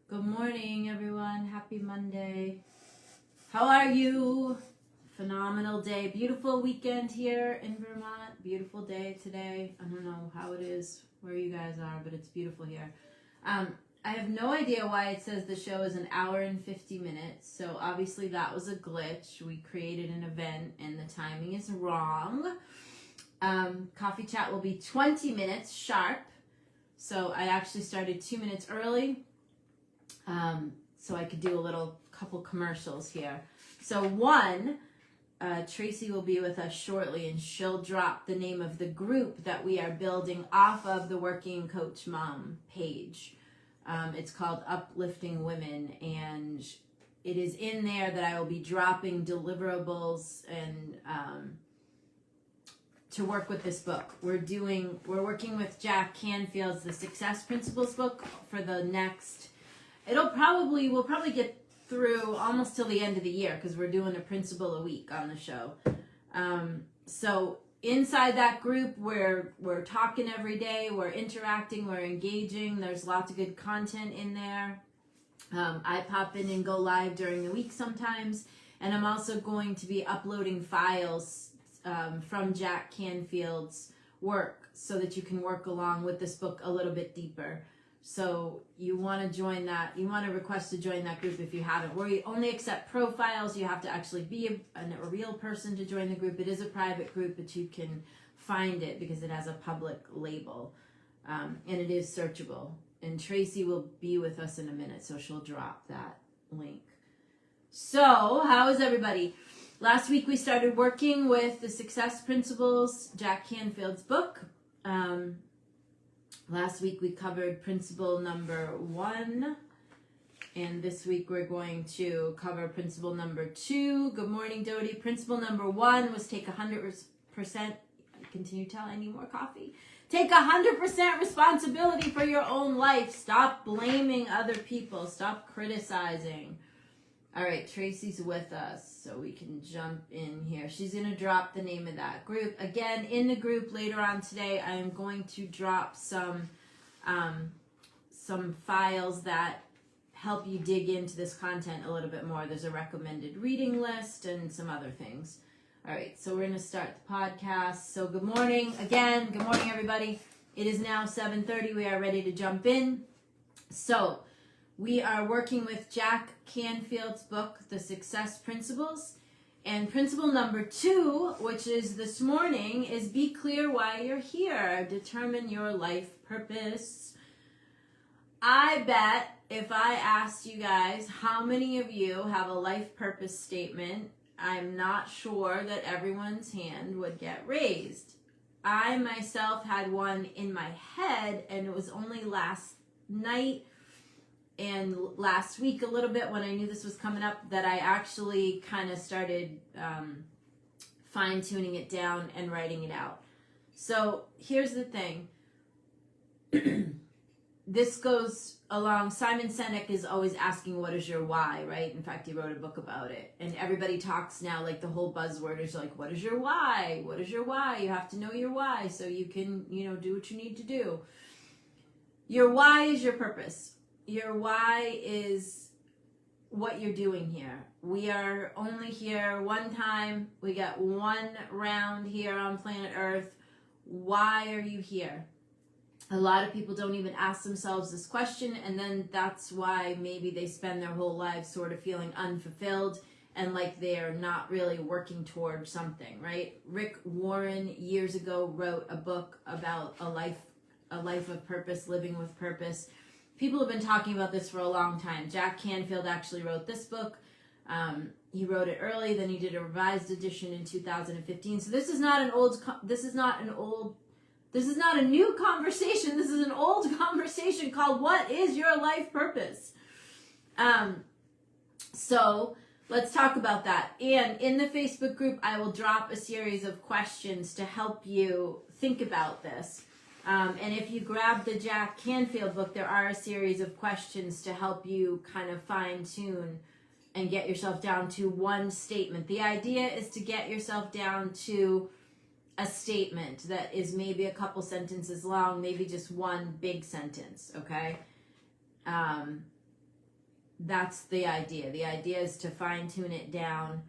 Good morning, everyone. Happy Monday. How are you? Phenomenal day. Beautiful weekend here in Vermont. Beautiful day today. I don't know how it is where you guys are, but it's beautiful here. I have no idea why it says the show is an hour and 50 minutes. So obviously that was a glitch. We created an event and the timing is wrong. Coffee chat will be 20 minutes sharp. So I actually started 2 minutes early. So I could do a couple commercials here. So one, Tracy will be with us shortly and she'll drop the name of the group that we are building off of the Working Coach Mom page. It's called Uplifting Women, and it is in there that I will be dropping deliverables and to work with this book. We're working with Jack Canfield's The Success Principles book for the next. We'll probably get through almost till the end of the year because we're doing a principle a week on the show. So inside that group, we're talking every day, we're interacting, we're engaging. There's lots of good content in there. I pop in and go live during the week sometimes, and I'm also going to be uploading files from Jack Canfield's work so that you can work along with this book a little bit deeper. So you want to join that. You want to request to join that group if you haven't. We only accept profiles. You have to actually be a real person to join the group. It is a private group, but you can find it because it has a public label. And it is searchable. And Tracy will be with us in a minute, so she'll drop that link. So how is everybody? Last week we started working with the Success Principles, Jack Canfield's book. Last week we covered principle number 1, and this week we're going to cover principle number 2. Good morning, Dodie. Principle number 1 was take 100%. Continue to tell I need more coffee. Take 100% responsibility for your own life. Stop blaming other people. Stop criticizing. All right, Tracy's with us, so we can jump in here. She's going to drop the name of that group. Again, in the group later on today, I am going to drop some files that help you dig into this content a little bit more. There's a recommended reading list and some other things. All right, so we're going to start the podcast. So good morning again. Good morning, everybody. It is now 7:30. We are ready to jump in. So we are working with Jack Canfield's book, The Success Principles. And principle number 2, which is this morning, is be clear why you're here. Determine your life purpose. I bet if I asked you guys how many of you have a life purpose statement, I'm not sure that everyone's hand would get raised. I myself had one in my head, and it was only last night and last week a little bit when I knew this was coming up that I actually kind of started fine-tuning it down and writing it out. So here's the thing. This goes along. Simon Sinek is always asking, what is your why, right? In fact, he wrote a book about it. And everybody talks now, like the whole buzzword is like, what is your why? What is your why? You have to know your why so you can, do what you need to do. Your why is your purpose. Your why is what you're doing here. We are only here one time. We got one round here on planet Earth. Why are you here? A lot of people don't even ask themselves this question, and then that's why maybe they spend their whole lives sort of feeling unfulfilled and like they're not really working toward something, right? Rick Warren years ago wrote a book about a life of purpose, living with purpose. People have been talking about this for a long time. Jack Canfield actually wrote this book. He wrote it early, then he did a revised edition in 2015. So this is not a new conversation. This is an old conversation called What is Your Life Purpose? So let's talk about that. And in the Facebook group, I will drop a series of questions to help you think about this. And if you grab the Jack Canfield book, there are a series of questions to help you kind of fine-tune and get yourself down to one statement. The idea is to get yourself down to a statement that is maybe a couple sentences long, maybe just one big sentence, okay? that's the idea. The idea is to fine tune it down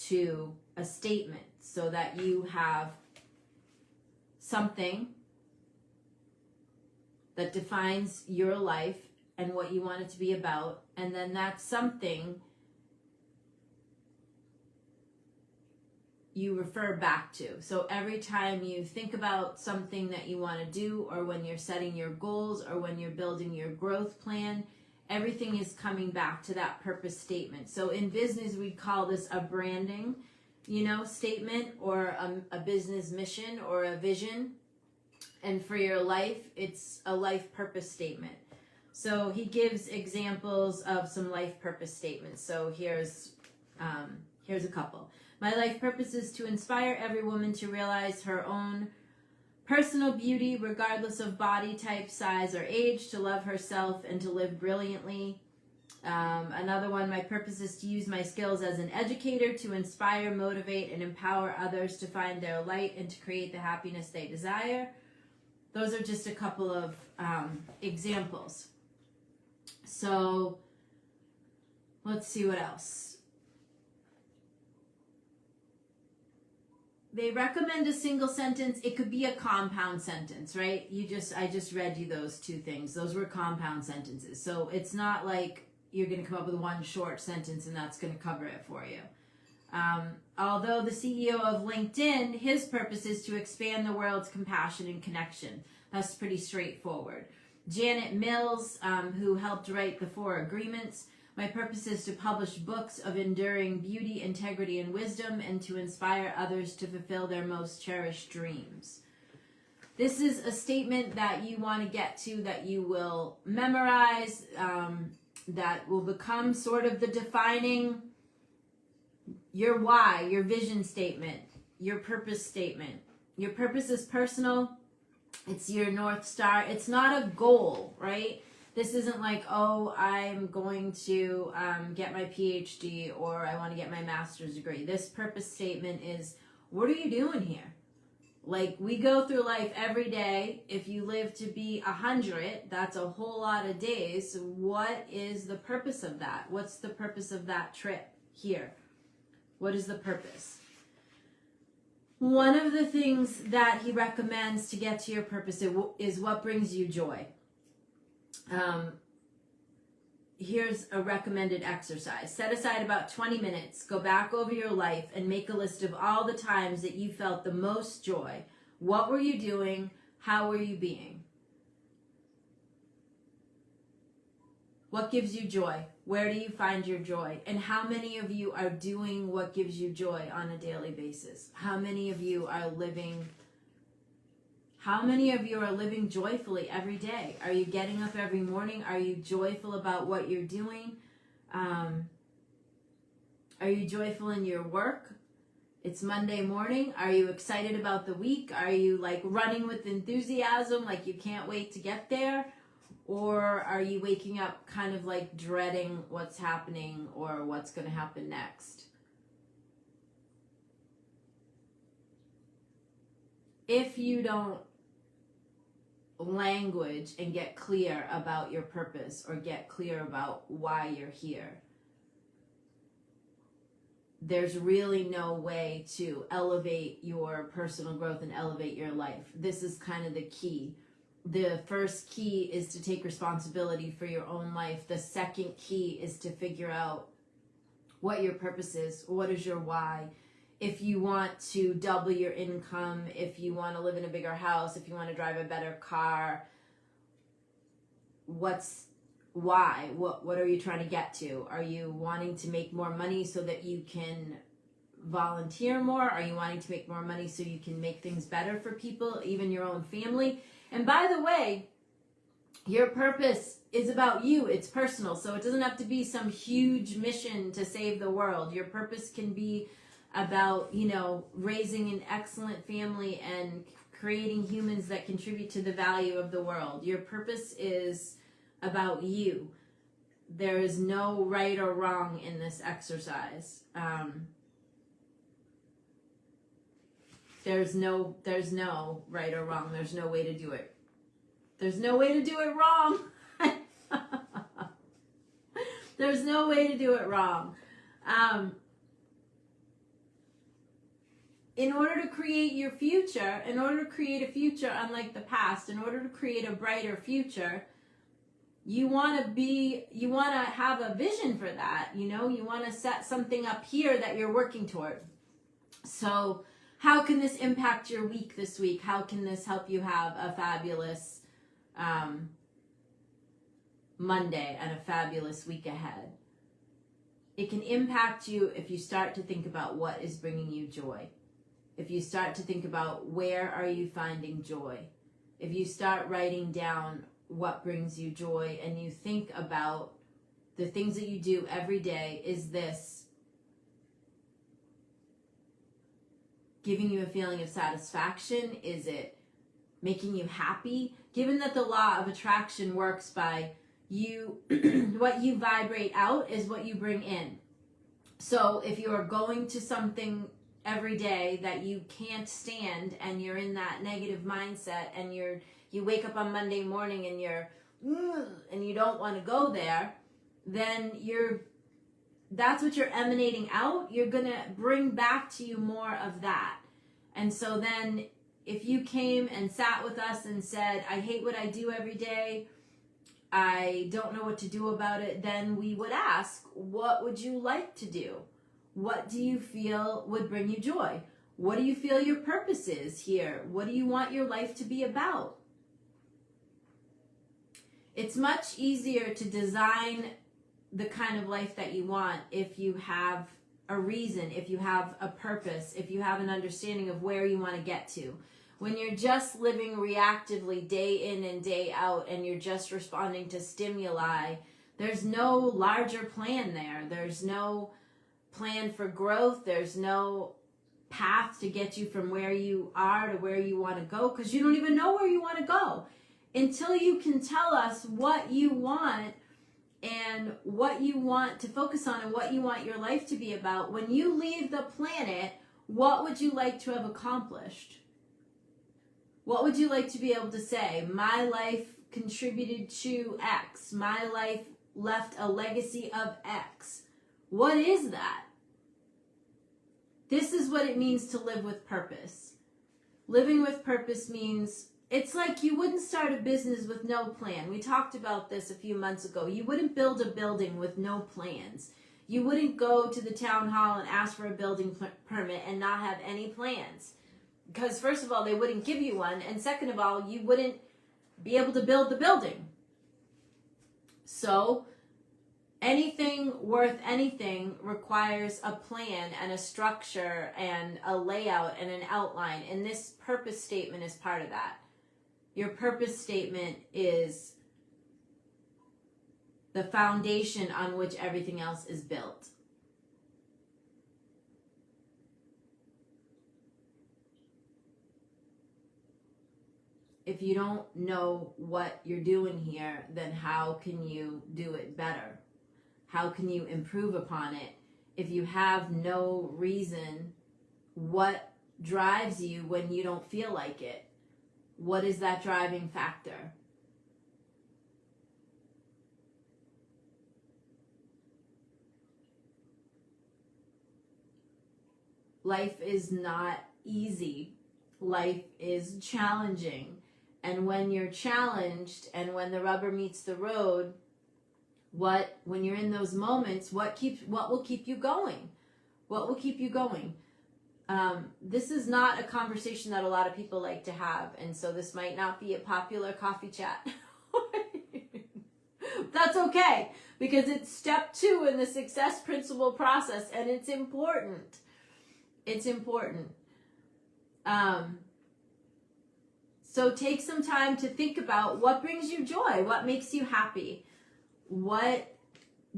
to a statement so that you have something that defines your life and what you want it to be about, and then that's something you refer back to. So every time you think about something that you want to do, or when you're setting your goals, or when you're building your growth plan, everything is coming back to that purpose statement. So in business, we call this a branding, statement, or a business mission or a vision. And for your life, it's a life purpose statement. So he gives examples of some life purpose statements. So here's a couple. My life purpose is to inspire every woman to realize her own personal beauty, regardless of body type, size, or age, to love herself and to live brilliantly. Another one, my purpose is to use my skills as an educator to inspire, motivate, and empower others to find their light and to create the happiness they desire. Those are just a couple of examples. So let's see what else. They recommend a single sentence. It could be a compound sentence, right? I just read you those two things. Those were compound sentences. So it's not like you're going to come up with one short sentence and that's going to cover it for you. Although the CEO of LinkedIn, his purpose is to expand the world's compassion and connection. That's pretty straightforward. Janet Mills, who helped write the 4 Agreements, my purpose is to publish books of enduring beauty, integrity, and wisdom, and to inspire others to fulfill their most cherished dreams. This is a statement that you want to get to, that you will memorize, that will become sort of the defining, your why, your vision statement, your purpose statement. Your purpose is personal. It's your North Star. It's not a goal, right? This isn't like, oh, I'm going to get my PhD, or I want to get my master's degree. This purpose statement is, what are you doing here? Like, we go through life every day. If you live to be 100, that's a whole lot of days. What is the purpose of that? What's the purpose of that trip here? What is the purpose? One of the things that he recommends to get to your purpose is what brings you joy. Here's a recommended exercise. Set aside about 20 minutes, go back over your life, and make a list of all the times that you felt the most joy. What were you doing? How were you being? What gives you joy? Where do you find your joy? And how many of you are doing what gives you joy on a daily basis? How many of you are living joyfully every day? Are you getting up every morning? Are you joyful about what you're doing? Are you joyful in your work? It's Monday morning. Are you excited about the week? Are you like running with enthusiasm, like you can't wait to get there? Or are you waking up kind of like dreading what's happening or what's going to happen next? If you don't language and get clear about your purpose, or get clear about why you're here, there's really no way to elevate your personal growth and elevate your life. This is kind of the key. The first key is to take responsibility for your own life. The second key is to figure out what your purpose is. What is your why? If you want to double your income, if you want to live in a bigger house, if you want to drive a better car, why? What are you trying to get to? Are you wanting to make more money so that you can volunteer more? Are you wanting to make more money so you can make things better for people, even your own family? And by the way, your purpose is about you. It's personal. So it doesn't have to be some huge mission to save the world. Your purpose can be about, raising an excellent family and creating humans that contribute to the value of the world. Your purpose is about you. There is no right or wrong in this exercise. There's no right or wrong. There's no way to do it. There's no way to do it wrong. There's no way to do it wrong. In order to create your future, in order to create a future unlike the past, in order to create a brighter future, you want to have a vision for that. You want to set something up here that you're working toward. So how can this impact your week this week? How can this help you have a fabulous Monday and a fabulous week ahead? It can impact you if you start to think about what is bringing you joy. If you start to think about where are you finding joy. If you start writing down what brings you joy and you think about the things that you do every day, is this giving you a feeling of satisfaction? Is it making you happy? Given that the law of attraction works by you, what you vibrate out is what you bring in. So if you are going to something every day that you can't stand and you're in that negative mindset and you wake up on Monday morning and and you don't want to go there, then that's what you're emanating out. You're going to bring back to you more of that. And so then if you came and sat with us and said, I hate what I do every day, I don't know what to do about it, then we would ask, what would you like to do? What do you feel would bring you joy? What do you feel your purpose is here? What do you want your life to be about? It's much easier to design the kind of life that you want if you have a reason, if you have a purpose, if you have an understanding of where you want to get to. When you're just living reactively day in and day out and you're just responding to stimuli, there's no larger plan there. There's no plan for growth. There's no path to get you from where you are to where you want to go, because you don't even know where you want to go until you can tell us what you want and what you want to focus on and what you want your life to be about. When you leave the planet, what would you like to have accomplished? What would you like to be able to say? My life contributed to X. My life left a legacy of X. What is that? This is what it means to live with purpose. Living with purpose means it's like you wouldn't start a business with no plan. We talked about this a few months ago. You wouldn't build a building with no plans. You wouldn't go to the town hall and ask for a building permit and not have any plans. Because first of all, they wouldn't give you one. And second of all, you wouldn't be able to build the building. So anything worth anything requires a plan and a structure and a layout and an outline. And this purpose statement is part of that. Your purpose statement is the foundation on which everything else is built. If you don't know what you're doing here, then how can you do it better? How can you improve upon it? If you have no reason, what drives you when you don't feel like it? What is that driving factor? Life is not easy. Life is challenging. And when you're challenged and when the rubber meets the road, when you're in those moments, what will keep you going? What will keep you going? This is not a conversation that a lot of people like to have, and so this might not be a popular coffee chat. That's okay, because it's step 2 in the success principle process, and it's important. It's important. So take some time to think about what brings you joy, what makes you happy. What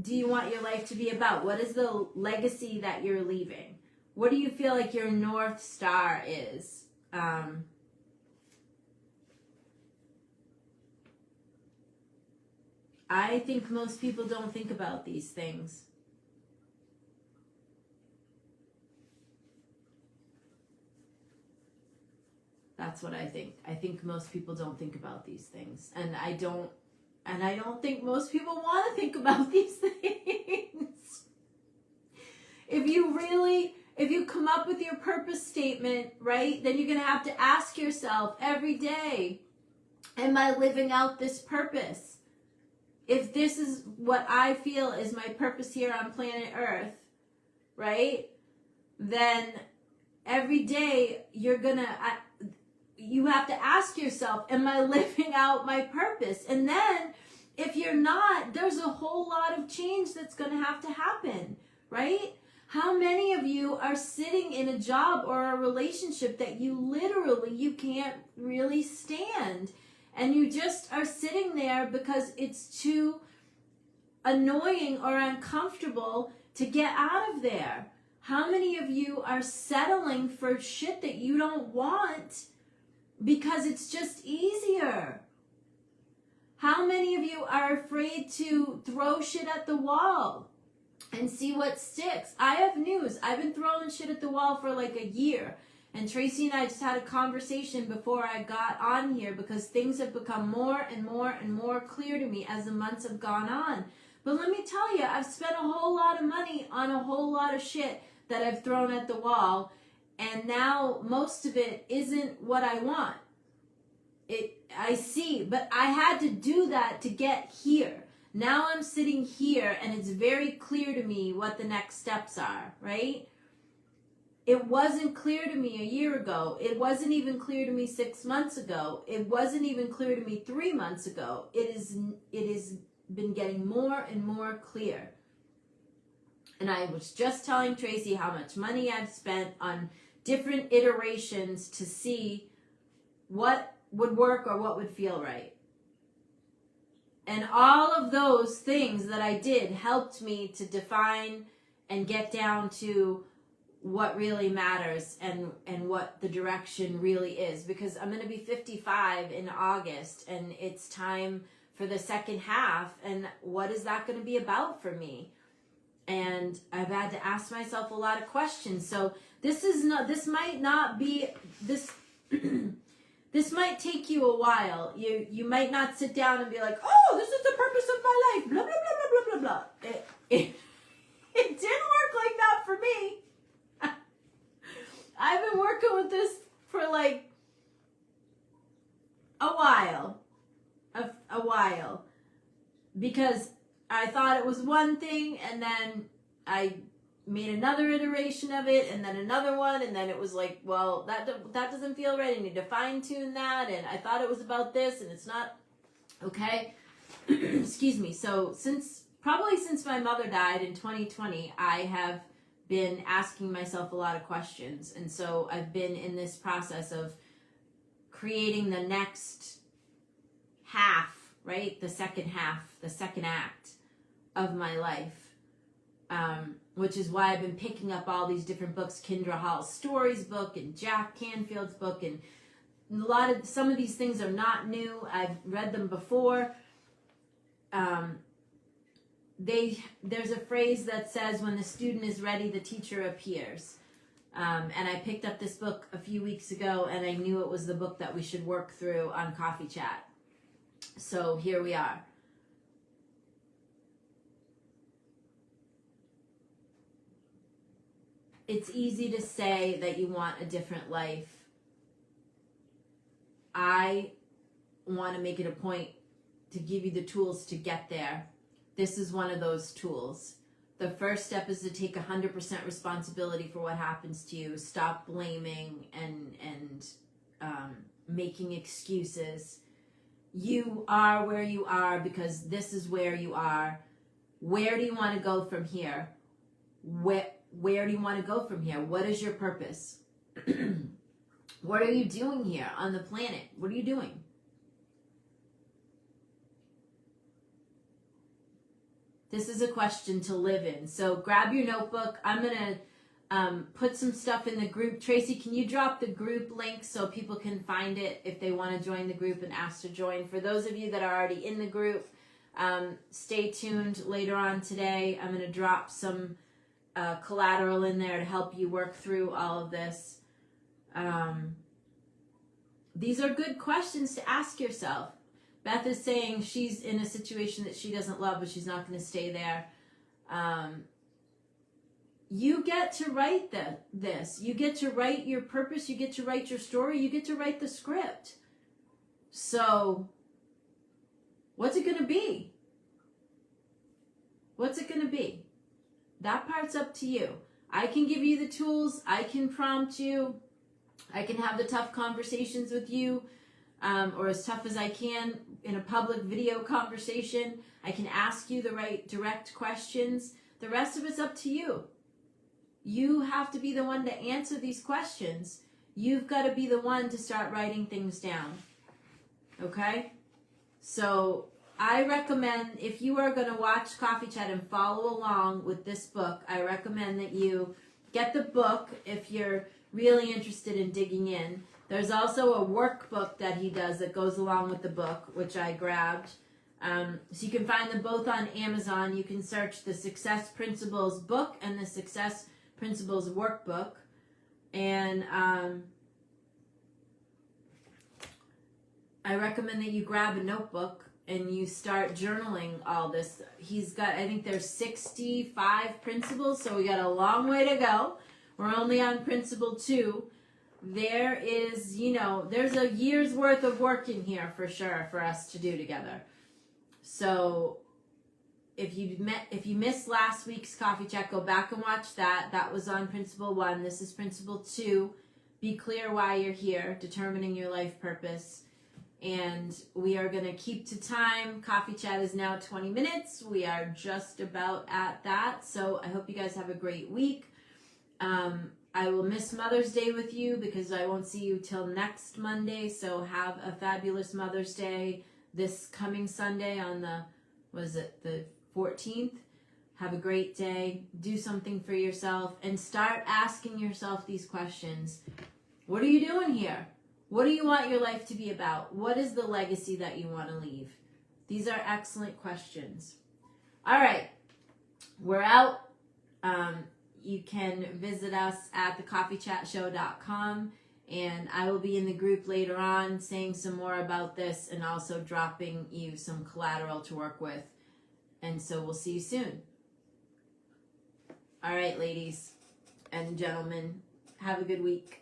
do you want your life to be about? What is the legacy that you're leaving? What do you feel like your North Star is? I think most people don't think about these things. That's what I think. I think most people don't think about these things. And I don't think most people want to think about these things. if you come up with your purpose statement, right, then you're going to have to ask yourself every day, am I living out this purpose? If this is what I feel is my purpose here on planet Earth, right, then every day you have to ask yourself, am I living out my purpose? And then if you're not, there's a whole lot of change that's going to have to happen, right? How many of you are sitting in a job or a relationship that you can't really stand, and you just are sitting there because it's too annoying or uncomfortable to get out of there? How many of you are settling for shit that you don't want because it's just easier? How many of you are afraid to throw shit at the wall and see what sticks? I have news. I've been throwing shit at the wall for like a year. And Tracy and I just had a conversation before I got on here because things have become more and more and more clear to me as the months have gone on. But let me tell you, I've spent a whole lot of money on a whole lot of shit that I've thrown at the wall. And now most of it isn't what I want. I see, but I had to do that to get here. Now I'm sitting here and it's very clear to me what the next steps are, right? It wasn't clear to me a year ago. It wasn't even clear to me 6 months ago. It wasn't even clear to me 3 months ago. It has been getting more and more clear. And I was just telling Tracy how much money I've spent on different iterations to see what would work or what would feel right. And all of those things that I did helped me to define and get down to what really matters and what the direction really is. Because I'm going to be 55 in August, and it's time for the second half. And what is that going to be about for me? And I've had to ask myself a lot of questions. So this might take you a while. You might not sit down and be like, oh, this is the purpose of my life, blah, blah, blah, blah, blah, blah. It didn't work like that for me. I've been working with this for like a while, because I thought it was one thing, and then I made another iteration of it, and then another one, and then it was like, well, that doesn't feel right. I need to fine tune that, and I thought it was about this, and it's not. Okay, excuse me. So since my mother died in 2020, I have been asking myself a lot of questions, and so I've been in this process of creating the next half, right? The second half, the second act of my life, which is why I've been picking up all these different books, Kendra Hall's Stories book and Jack Canfield's book, and some of these things are not new. I've read them before. There's a phrase that says, when the student is ready, the teacher appears. And I picked up this book a few weeks ago, and I knew it was the book that we should work through on Coffee Chat. So here we are. It's easy to say that you want a different life. I want to make it a point to give you the tools to get there. This is one of those tools. The first step is to take 100% responsibility for what happens to you. Stop blaming and making excuses. You are where you are because this is where you are. Where do you want to go from here? Where do you want to go from here? What is your purpose? What are you doing here on the planet? What are you doing? This is a question to live in. So grab your notebook. I'm going to put some stuff in the group. Tracy, can you drop the group link so people can find it if they want to join the group and ask to join? For those of you that are already in the group, stay tuned later on today. I'm going to drop some collateral in there to help you work through all of this. These are good questions to ask yourself. Beth is saying she's in a situation that she doesn't love, but she's not going to stay there. you get to write this. You get to write your purpose. You get to write your story. You get to write the script. So, what's it going to be? What's it going to be? That part's up to you. I can give you the tools. I can prompt you. I can have the tough conversations with you, or as tough as I can in a public video conversation. I can ask you the right direct questions. The rest of it's up to you. You have to be the one to answer these questions. You've got to be the one to start writing things down. Okay? So I recommend, if you are going to watch Coffee Chat and follow along with this book, I recommend that you get the book if you're really interested in digging in. There's also a workbook that he does that goes along with the book, which I grabbed. So you can find them both on Amazon. You can search the Success Principles book and the Success Principles workbook. And I recommend that you grab a notebook and you start journaling all this. He's got, I think there's 65 principles, so we got a long way to go. We're only on principle 2. There is, there's a year's worth of work in here for sure for us to do together. So if you missed last week's Coffee Chat, go back and watch that. That was on principle 1. This is principle 2. Be clear why you're here, determining your life purpose. And we are going to keep to time. Coffee Chat is now 20 minutes. We are just about at that. So I hope you guys have a great week. I will miss Mother's Day with you because I won't see you till next Monday. So have a fabulous Mother's Day this coming Sunday on the 14th. Have a great day. Do something for yourself and start asking yourself these questions. What are you doing here? What do you want your life to be about? What is the legacy that you want to leave? These are excellent questions. All right. We're out. You can visit us at thecoffeechatshow.com, and I will be in the group later on saying some more about this and also dropping you some collateral to work with. And so we'll see you soon. All right, ladies and gentlemen, have a good week.